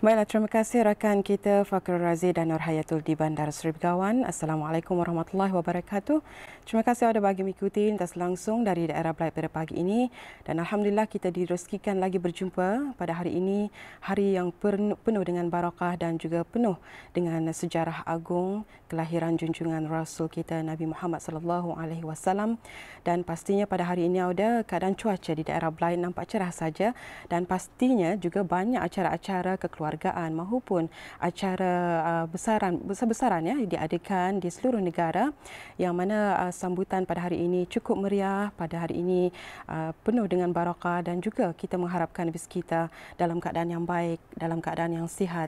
Baiklah, terima kasih rakan kita Fakrul Razi dan Nur Hayatul di Bandar Seri Begawan. Assalamualaikum warahmatullahi wabarakatuh. Terima kasih ada bagi mengikuti lintas langsung dari daerah Belait pada pagi ini. Dan Alhamdulillah kita direzekikan lagi berjumpa pada hari ini. Hari yang penuh dengan barakah dan juga penuh dengan sejarah agung kelahiran junjungan Rasul kita Nabi Muhammad sallallahu alaihi wasallam. Dan pastinya pada hari ini ada keadaan cuaca di daerah Belait nampak cerah saja. Dan pastinya juga banyak acara-acara kekeluargaan maupun acara besar-besaran ya diadakan di seluruh negara, yang mana sambutan pada hari ini cukup meriah, pada hari ini penuh dengan barakah, dan juga kita mengharapkan bis kita dalam keadaan yang baik, dalam keadaan yang sihat,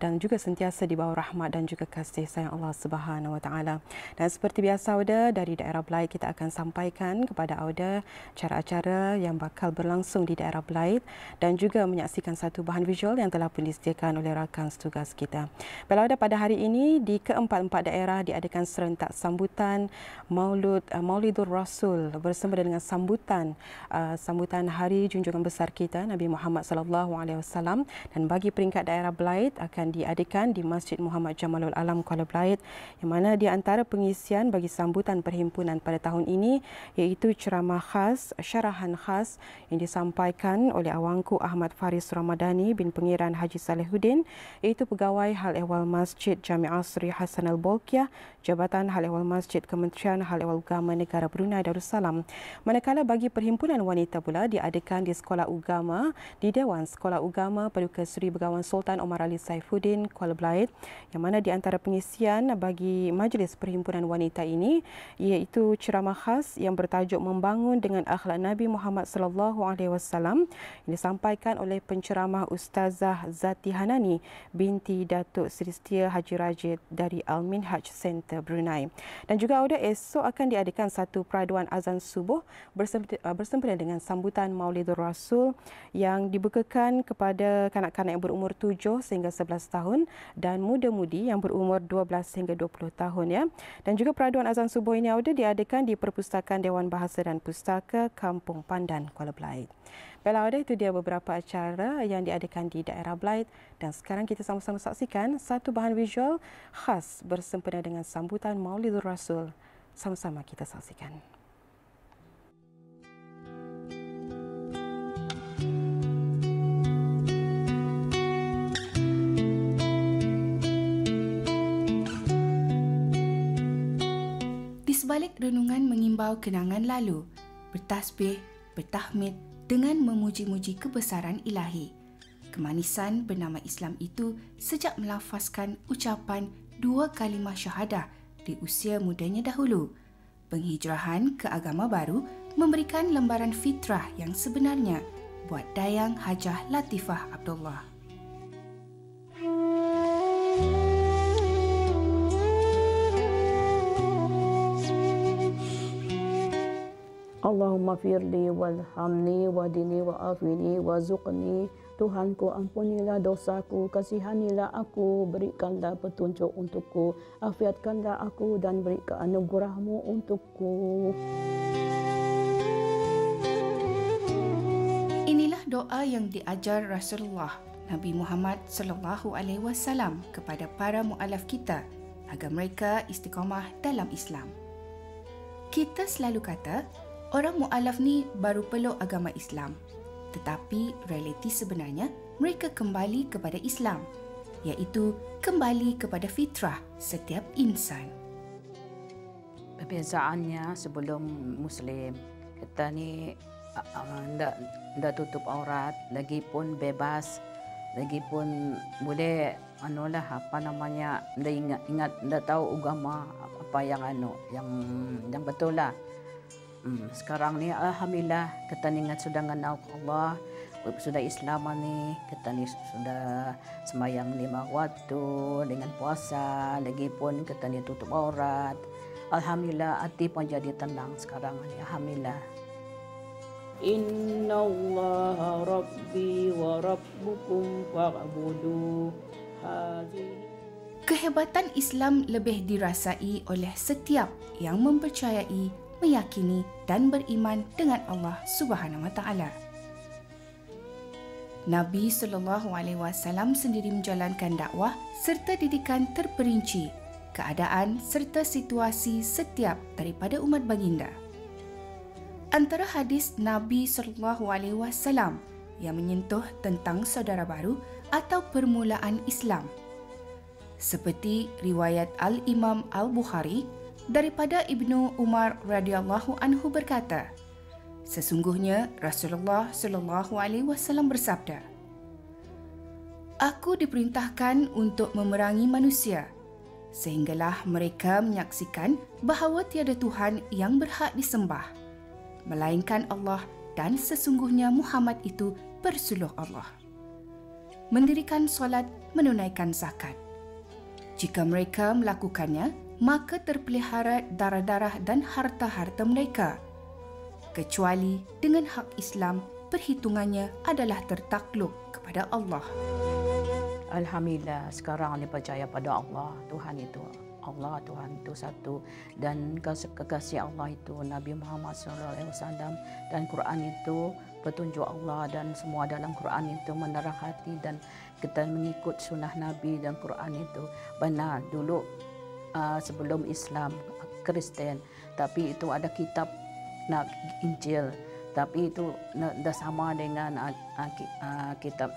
dan juga sentiasa di bawah rahmat dan juga kasih sayang Allah Subhanahu Wa Taala. Dan seperti biasa Auda, dari daerah Belait kita akan sampaikan kepada Auda acara-acara yang bakal berlangsung di daerah Belait dan juga menyaksikan satu bahan visual yang telah pun disediakan oleh rakan setugas kita. Belauda pada hari ini di keempat-empat daerah diadakan serentak sambutan Maulidur Rasul bersama dengan sambutan Hari Junjungan Besar kita Nabi Muhammad sallallahu alaihi wasallam, dan bagi peringkat daerah Belait akan diadakan di Masjid Muhammad Jamalul Alam Kuala Belait, yang mana di antara pengisian bagi sambutan perhimpunan pada tahun ini iaitu ceramah khas, syarahan khas yang disampaikan oleh Awangku Ahmad Faris Ramadani bin Pengiran Haji Salihuddin, iaitu Pegawai Hal Ehwal Masjid Jami'ah Sri Hasan Al-Bolkiah, Jabatan Hal Ehwal Masjid Kementerian Hal Ehwal Agama Negara Brunei Darussalam. Manakala bagi perhimpunan wanita pula diadakan di Sekolah Ugama, di Dewan Sekolah Ugama Paduka Seri Begawan Sultan Omar Ali Saifuddin Kuala Belait, yang mana di antara pengisian bagi majlis perhimpunan wanita ini iaitu ceramah khas yang bertajuk Membangun dengan Akhlak Nabi Muhammad sallallahu alaihi wasallam yang disampaikan oleh penceramah Ustazah Zati Hanani binti Datuk Seri Setia Haji Rajid dari Al-Minhaj Center Brunei. Dan juga Auda, esok akan diadakan satu peraduan azan subuh bersempena dengan sambutan Maulidur Rasul yang dibukakan kepada kanak-kanak yang berumur 7 sehingga 11 tahun dan muda-mudi yang berumur 12 hingga 20 tahun ya. Dan juga peraduan azan subuh ini Auda diadakan di Perpustakaan Dewan Bahasa dan Pustaka Kampung Pandan Kuala Belait. Baiklah Auda, itu dia beberapa acara yang diadakan di daerah Belait, dan sekarang kita sama-sama saksikan satu bahan visual khas bersempena dengan sambutan Maulidur Rasul. Sama-sama kita saksikan. Di sebalik renungan mengimbau kenangan lalu, bertasbih, bertahmid dengan memuji-muji kebesaran ilahi. Kemanisan bernama Islam itu sejak melafazkan ucapan 2 kalimah syahadah di usia mudanya dahulu. Penghijrahan ke agama baru memberikan lembaran fitrah yang sebenarnya buat Dayang Hajah Latifah Abdullah. Allahumma firli walhamni wadini wa'afini wazuqni. Tuhanku, ampunilah dosaku, kasihanilah aku, berikanlah petunjuk untukku, afiatkanlah aku dan berikan anugerahmu untukku. Inilah doa yang diajar Rasulullah Nabi Muhammad sallallahu alaihi wasallam kepada para mualaf kita agar mereka istiqamah dalam Islam. Kita selalu kata orang mualaf ni baru peluk agama Islam, tetapi realiti sebenarnya mereka kembali kepada Islam, iaitu kembali kepada fitrah setiap insan. Perbezaannya sebelum Muslim, kita ni ndak tutup aurat, lagi pun bebas, lagi pun boleh ndak ingat ndak tahu agama apa yang yang betul lah. Sekarang ni alhamdulillah kita ni ingat sudah mengenal Allah, sudah Islam ni, kita ni sudah sembahyang 5 waktu dengan puasa, lagi pun kita ni tutup aurat. Alhamdulillah hati pun jadi tenang sekarang ni, alhamdulillah. Inna Allah Rabbi wa Rabbukum fa'budu. Kehebatan Islam lebih dirasai oleh setiap yang mempercayai, meyakini dan beriman dengan Allah Subhanahu Wa Taala. Nabi SAW sendiri menjalankan dakwah serta didikan terperinci keadaan serta situasi setiap daripada umat baginda. Antara hadis Nabi SAW yang menyentuh tentang saudara baru atau permulaan Islam, seperti riwayat Al-Imam Al-Bukhari daripada Ibnu Umar radhiyallahu anhu berkata, sesungguhnya Rasulullah SAW bersabda, "Aku diperintahkan untuk memerangi manusia sehinggalah mereka menyaksikan bahawa tiada Tuhan yang berhak disembah melainkan Allah dan sesungguhnya Muhammad itu bersuluh Allah. Mendirikan solat, menunaikan zakat. Jika mereka melakukannya, maka terpelihara darah-darah dan harta-harta mereka. Kecuali dengan hak Islam, perhitungannya adalah tertakluk kepada Allah." Alhamdulillah, sekarang ni percaya pada Allah. Tuhan itu Allah, Tuhan itu satu, dan kekasih Allah itu Nabi Muhammad SAW, dan Quran itu petunjuk Allah, dan semua dalam Quran itu menerang hati, dan kita mengikut sunnah Nabi dan Quran itu benar. Dulu sebelum Islam Kristen, tapi itu ada kitab Injil, tapi itu dah sama dengan kitab,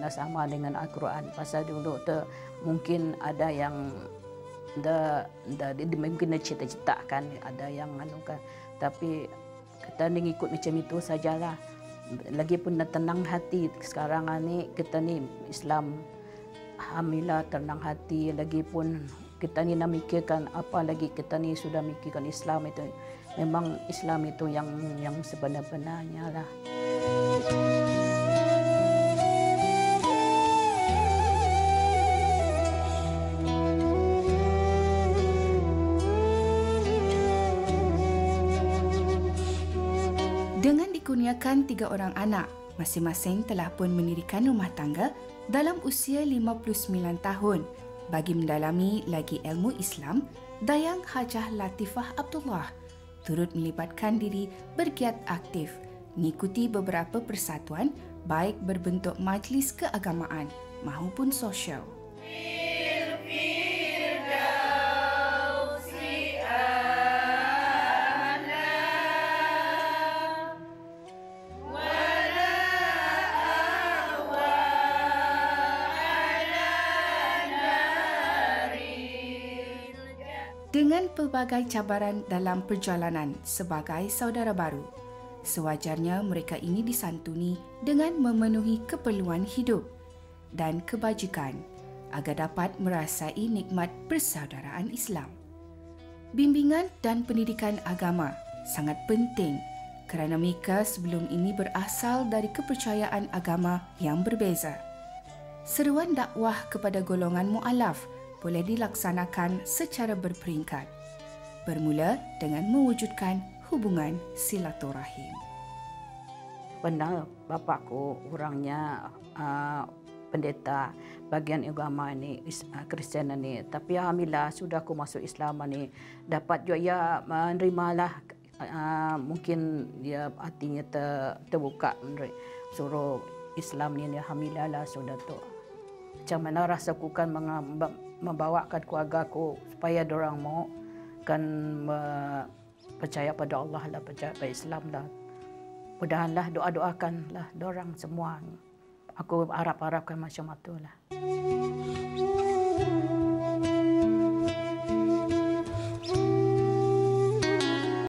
dah sama dengan Al-Quran. Pasal dulu tu mungkin ada yang mungkin cita-citakan, ada yang anukan, tapi kita ni ikut macam itu sajalah. Lagipun tenang hati sekarang ni, kita ni Islam, alhamdulillah tenang hati. Lagipun kita ni nak mikirkan apa lagi, kita ni sudah mikirkan Islam itu, memang Islam itu yang sebenar-benarnya lah. Dengan dikurniakan 3 orang anak, masing-masing telah pun mendirikan rumah tangga dalam usia 59 tahun bagi mendalami lagi ilmu Islam, Dayang Hajah Latifah Abdullah turut melibatkan diri bergiat aktif mengikuti beberapa persatuan baik berbentuk majlis keagamaan maupun sosial. Dengan pelbagai cabaran dalam perjalanan sebagai saudara baru, sewajarnya mereka ini disantuni dengan memenuhi keperluan hidup dan kebajikan agar dapat merasai nikmat persaudaraan Islam. Bimbingan dan pendidikan agama sangat penting kerana mereka sebelum ini berasal dari kepercayaan agama yang berbeza. Seruan dakwah kepada golongan mu'alaf boleh dilaksanakan secara berperingkat, bermula dengan mewujudkan hubungan silaturahim. Benar, bapakku orangnya pendeta bagian agama ni, Kristian ni. Tapi alhamdulillah sudah aku masuk Islam ni, dapat juga ya menerimalah. Mungkin dia hatinya terbuka suruh Islam ni, alhamdulillah lah sudah tu. Macam mana rasaku kan membawakan keluarga aku supaya dorang mau kan percaya pada Allah lah, percaya pada Islam lah. Mudah-mudahanlah doa-doakanlah dorang semua. Aku harap-harapkan macam itulah.